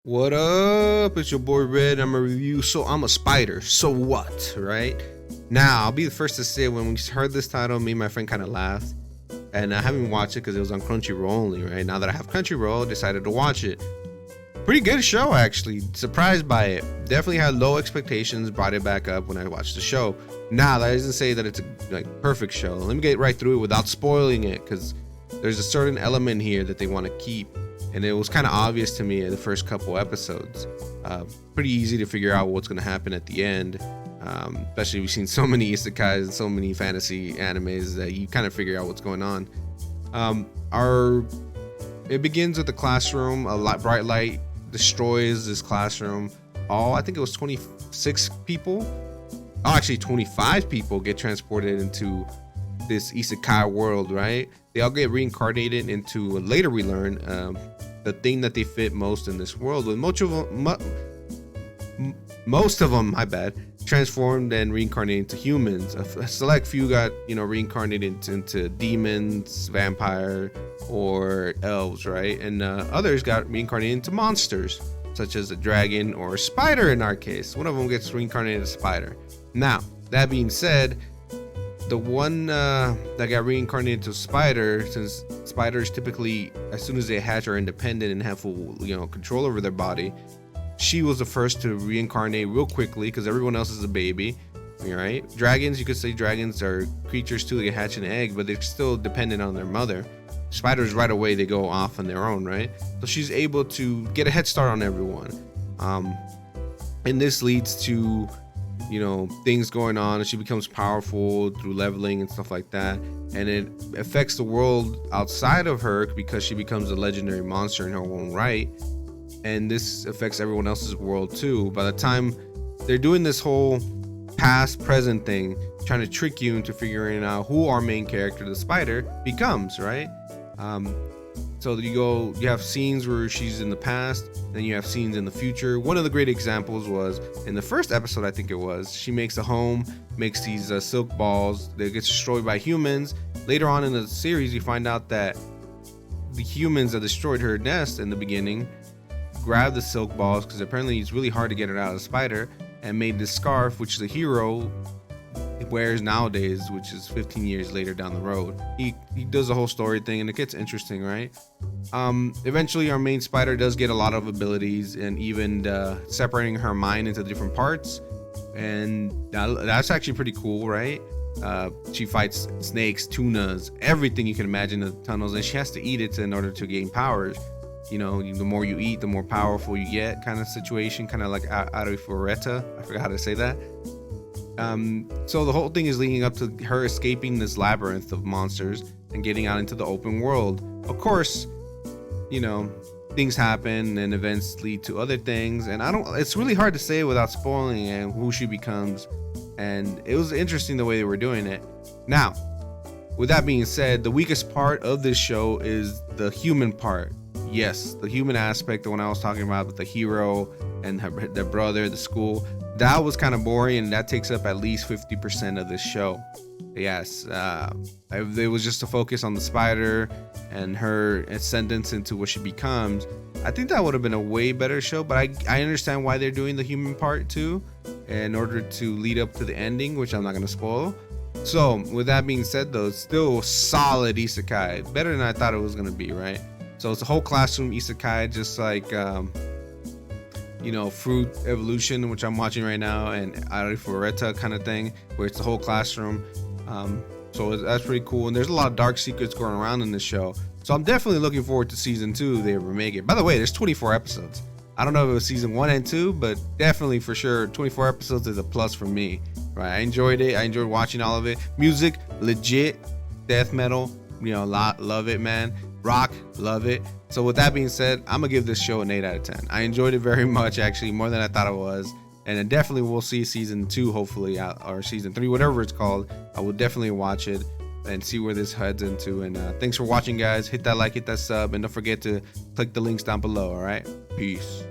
What up? It's your boy Red. I'm a review. So I'm a spider. So what? Right? Now, I'll be the first to say when we heard this title, me and my friend kind of laughed. And I haven't watched it because it was on Crunchyroll only, right? Now that I have Crunchyroll, decided to watch it. Pretty good show, actually. Surprised by it. Definitely had low expectations, brought it back up when I watched the show. Now, that doesn't say that it's a perfect show. Let me get right through it without spoiling it, because there's a certain element here that they want to keep. And it was kind of obvious to me in the first couple episodes. Pretty easy to figure out what's going to happen at the end. Especially we've seen so many isekais and so many fantasy animes that you kind of figure out what's going on. It begins with the classroom. Bright light destroys this classroom. I think it was 26 people. Actually 25 people get transported into this isekai world, right? They all get reincarnated into, later we learn, the thing that they fit most in this world. With most of them, my bad, transformed and reincarnated into humans. A select few got, reincarnated into demons, vampire, or elves, right? And others got reincarnated into monsters, such as a dragon or a spider in our case. One of them gets reincarnated as a spider. Now, that being said, the one that got reincarnated into a spider, since spiders typically, as soon as they hatch, are independent and have full, control over their body, she was the first to reincarnate real quickly because everyone else is a baby, right? Dragons, you could say dragons are creatures too. They hatch an egg, but they're still dependent on their mother. Spiders, right away, they go off on their own, right? So she's able to get a head start on everyone. And this leads to things going on, and she becomes powerful through leveling and stuff like that, and it affects the world outside of her because she becomes a legendary monster in her own right, and this affects everyone else's world too. By the time they're doing this whole past present thing, trying to trick you into figuring out who our main character, the spider, becomes, right? So you have scenes where she's in the past, then you have scenes in the future. One of the great examples was in the first episode, I think it was, she makes a home, makes these silk balls that gets destroyed by humans. Later on in the series, you find out that the humans that destroyed her nest in the beginning grabbed the silk balls, because apparently it's really hard to get it out of the spider, and made this scarf, which the hero wears nowadays, which is 15 years later down the road. He does the whole story thing, and it gets interesting, right? Eventually our main spider does get a lot of abilities, and even separating her mind into different parts, and that's actually pretty cool, right? She fights snakes, tunas, everything you can imagine in the tunnels, and she has to eat it in order to gain powers. The more you eat, the more powerful you get, kind of situation, kind of like Arifureta. I forgot how to say that. So the whole thing is leading up to her escaping this labyrinth of monsters and getting out into the open world. Of course, things happen and events lead to other things, and it's really hard to say without spoiling and who she becomes. And it was interesting the way they were doing it. Now, with that being said, the weakest part of this show is the human part. Yes, the human aspect, the one I was talking about with the hero and their brother, the school. That was kind of boring, and that takes up at least 50% of this show. Yes, it was just to focus on the spider and her ascendance into what she becomes. I think that would have been a way better show, but I understand why they're doing the human part too, in order to lead up to the ending, which I'm not going to spoil. So, with that being said, though, it's still solid isekai. Better than I thought it was going to be, right? So, it's a whole classroom isekai, just like Fruit Evolution, which I'm watching right now, and Arifureta kind of thing, where it's the whole classroom. So that's pretty cool, and there's a lot of dark secrets going around in this show. So I'm definitely looking forward to season 2 if they ever make it. By the way, there's 24 episodes. I don't know if it was season 1 and 2, but definitely for sure 24 episodes is a plus for me, right? I enjoyed it. I enjoyed watching all of it. Music, legit. Death metal, love it, man. Rock, love it. So with that being said, I'm gonna give this show an 8 out of 10. I enjoyed it very much, actually, more than I thought it was. And then definitely we'll see season 2 hopefully out, or season 3, whatever it's called. I will definitely watch it and see where this heads into. And thanks for watching, guys. Hit that like, hit that sub, and don't forget to click the links down below. All right, peace.